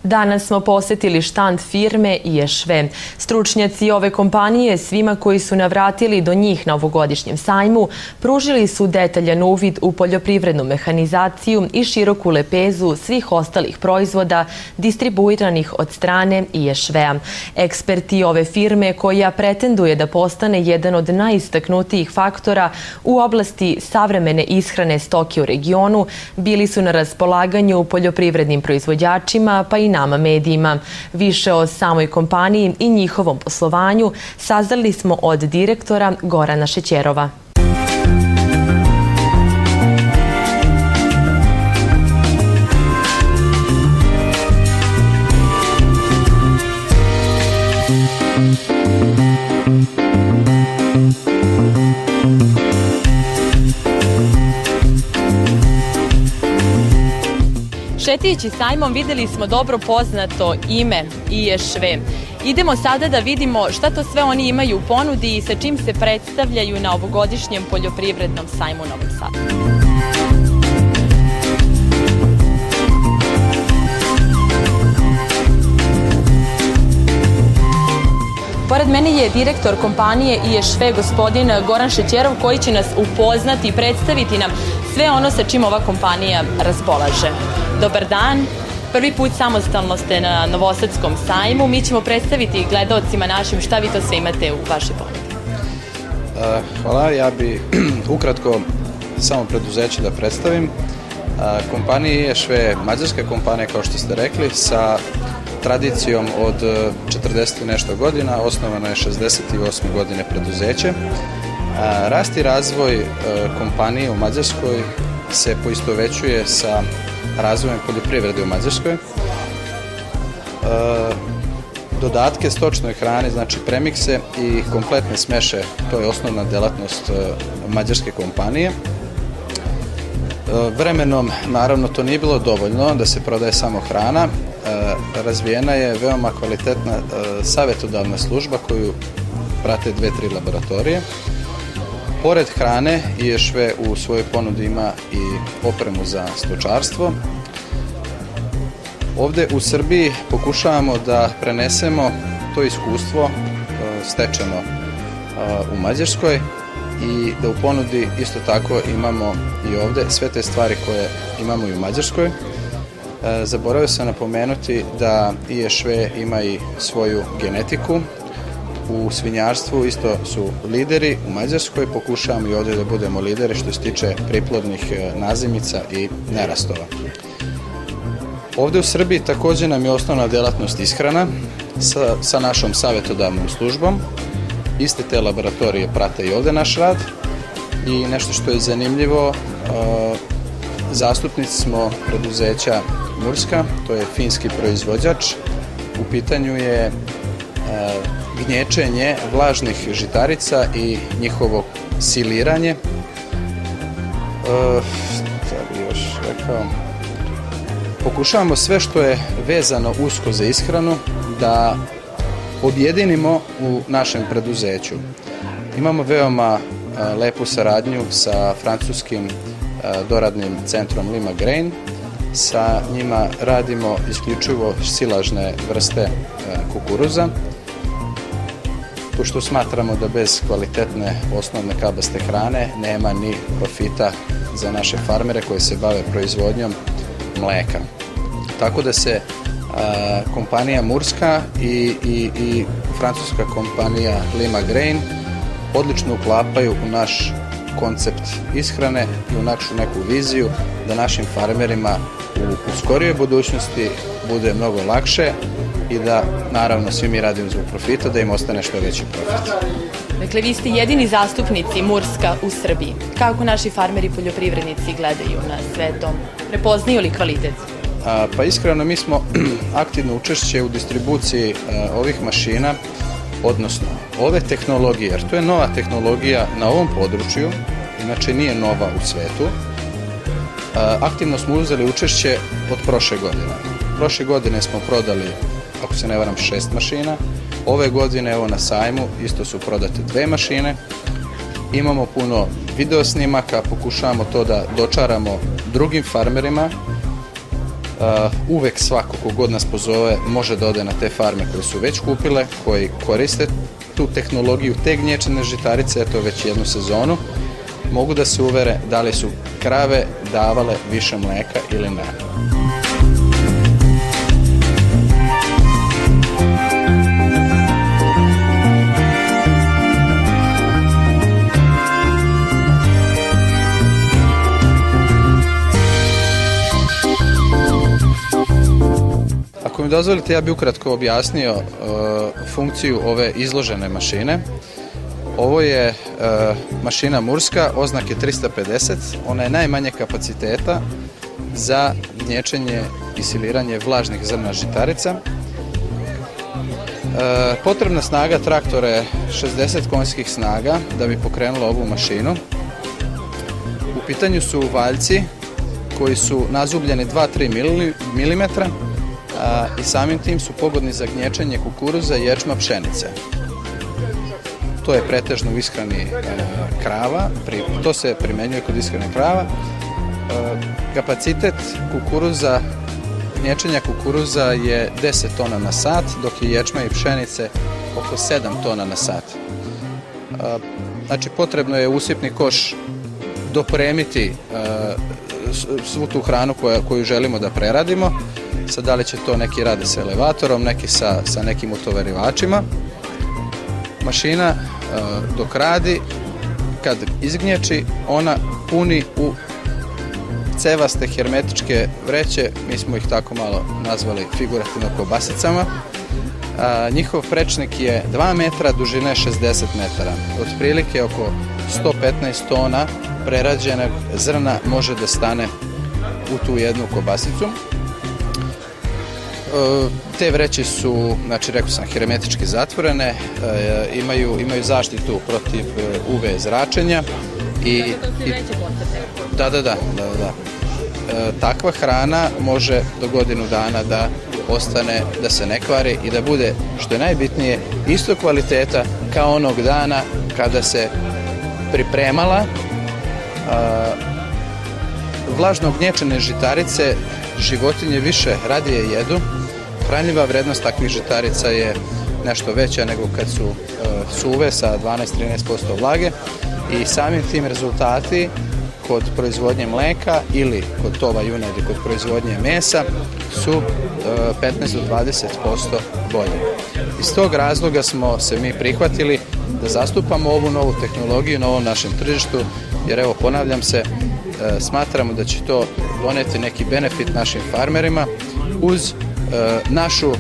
Danas smo posetili štand firme IŠV. Stručnjaci ove kompanije svima koji su navratili do njih na ovogodišnjem sajmu pružili su detaljan uvid u poljoprivrednu mehanizaciju i široku lepezu svih ostalih proizvoda distribuiranih od strane IŠV-a. Eksperti ove firme, koja pretenduje da postane jedan od najistaknutijih faktora u oblasti savremene ishrane stoke u regionu, bili su na raspolaganju poljoprivrednim proizvođačima pa i nama medijima. Više o samoj kompaniji i njihovom poslovanju saznali smo od direktora Gorana Šećerova. Šetajući sajmom videli smo dobro poznato ime IŠV. Idemo sada da vidimo šta to sve oni imaju u ponudi i sa čim se predstavljaju na ovogodišnjem poljoprivrednom sajmu u Novom Sadu. Pored mene je direktor kompanije IŠV, gospodin Goran Šećerov, koji će nas upoznati i predstaviti nam sve ono sa čim ova kompanija raspolaže. Dobar dan. Prvi put samostalno ste na Novosadskom sajmu. Mi ćemo predstaviti gledaocima našim šta vi to sve imate u vašoj ponudi. Hvala. Ja bi ukratko samo preduzeće da predstavim. Kompanija IŠV je mađarska kompanija, kao što ste rekli, sa tradicijom od 40 i nešto godina. Osnovano je 68. godine preduzeće. Rast i razvoj kompanije u Mađarskoj se poistovećuje sa razvojem poljoprivrede u Mađarskoj. Dodatke stočnoj hrani, znači premikse i kompletne smeše, to je osnovna delatnost mađarske kompanije. Vremenom, naravno, to nije bilo dovoljno da se prodaje samo hrana. Razvijena je veoma kvalitetna savetodavna služba koju prate 2-3 laboratorije. Pored hrane, IŠV u svojoj ponudi ima i opremu za stočarstvo. Ovde u Srbiji pokušavamo da prenesemo to iskustvo stečeno u Mađarskoj i da u ponudi isto tako imamo i ovde sve te stvari koje imamo i u Mađarskoj. Zaboravio sam napomenuti da IŠV ima i svoju genetiku. U svinjarstvu isto su lideri u Mađarskoj, pokušavamo i ovdje da budemo lideri što se tiče priplodnih nazimica i nerastova. Ovdje u Srbiji također nam je osnovna delatnost ishrana sa našom savetodavnom službom. Iste te laboratorije prate i ovdje naš rad i nešto što je zanimljivo, zastupnici smo preduzeća Murska, to je finski proizvođač. U pitanju je gnječenje vlažnih žitarica i njihovo siliranje. Pokušavamo sve što je vezano usko za ishranu da objedinimo u našem preduzeću. Imamo veoma lepu saradnju sa francuskim doradnim centrom Lima Grain. Sa njima radimo isključivo silažne vrste kukuruza, pošto smatramo da bez kvalitetne osnovne kabaste hrane nema ni profita za naše farmere koji se bave proizvodnjom mleka. Tako da se kompanija Murska i francuska kompanija Lima Grain odlično uklapaju u naš koncept ishrane i u našu neku viziju da našim farmerima u skorijoj budućnosti bude mnogo lakše i da, naravno, svi mi radimo zbog profita, da im ostane što veći profit. Dakle, vi ste jedini zastupnici Murska u Srbiji. Kako naši farmeri i poljoprivrednici gledaju na sve to? Prepoznaju li kvalitet? Pa iskreno, mi smo aktivno učešće u distribuciji ovih mašina, odnosno ove tehnologije, jer to je nova tehnologija na ovom području, inače nije nova u svetu. Aktivno smo uzeli učešće od prošle godine. Prošle godine smo prodali, ako se ne varam, 6 mašina. Ove godine, evo na sajmu, isto su prodate 2 mašine. Imamo puno video snimaka, pokušavamo to da dočaramo drugim farmerima uvek svako kogod nas pozove može da ode na te farme koje su već kupile, koji koriste tu tehnologiju, te gnječane žitarice, eto već jednu sezonu, mogu da se uvere da li su krave davale više mleka ili ne. Ako mi dozvolite, ja bih ukratko objasnio funkciju ove izložene mašine. Ovo je mašina Murska, oznak je 350, ona je najmanje kapaciteta za gnječenje i siliranje vlažnih zrna žitarica. Potrebna snaga traktora je 60 konjskih snaga da bi pokrenula ovu mašinu. U pitanju su valjci koji su nazubljeni 2-3 mm i samim tim su pogodni za gnječenje kukuruza, ječma, pšenice. To je pretežno u ishrani krava, to se primenjuje kod ishrane krava. Kapacitet kukuruza, gnječenja kukuruza je 10 tona na sat, dok je ječma i pšenice oko 7 tona na sat. Znači, potrebno je usipni koš dopremiti svu tu hranu koju želimo da preradimo. Sad, da li će to neki rade sa elevatorom, neki sa nekim utovarivačima. Mašina dok radi, kad izgnječi, ona puni u cevaste hermetičke vreće, mi smo ih tako malo nazvali figurativno kobasicama. Njihov prečnik je 2 metra, dužine 60 metara. Otprilike oko 115 tona prerađenog zrna može da stane u tu jednu kobasicu. Te vreće su, znači rekao sam, hermetički zatvorene, imaju zaštitu protiv UV zračenja. Da. Takva hrana može do godinu dana da ostane, da se ne kvari i da bude, što je najbitnije, isto kvaliteta kao onog dana kada se pripremala. Vlažno gnječene žitarice životinje više radije jedu. Hranljiva vrednost takvih žitarica je nešto veća nego kad su suve sa 12-13% vlage i samim tim rezultati kod proizvodnje mleka ili kod tova junadi, kod proizvodnje mesa su 15 do 20% bolje. Iz tog razloga smo se mi prihvatili da zastupamo ovu novu tehnologiju na ovom našem tržištu, jer evo, ponavljam se, smatramo da će to doneti neki benefit našim farmerima uz našu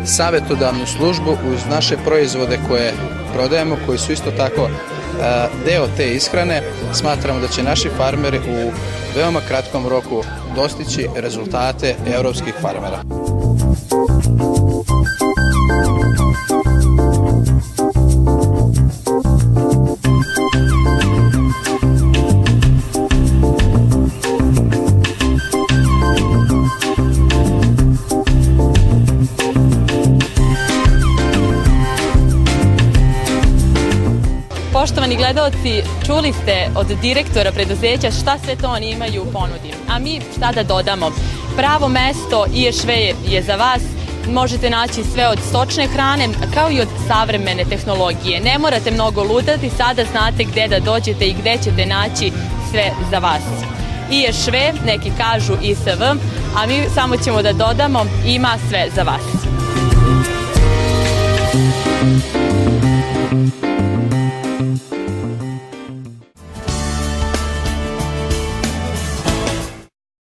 savjetodavnu službu, uz naše proizvode koje prodajemo, koji su isto tako deo te ishrane. Smatramo da će naši farmeri u veoma kratkom roku dostići rezultate evropskih farmera. Poštovani gledaoci, čuli ste od direktora preduzeća šta sve to oni imaju u ponudi. A mi šta da dodamo? Pravo mesto IŠV je za vas. Možete naći sve od stočne hrane kao i od savremene tehnologije. Ne morate mnogo lutati, sada znate gde da dođete i gde ćete naći sve za vas. IŠV, neki kažu ISV, a mi samo ćemo da dodamo, ima sve za vas.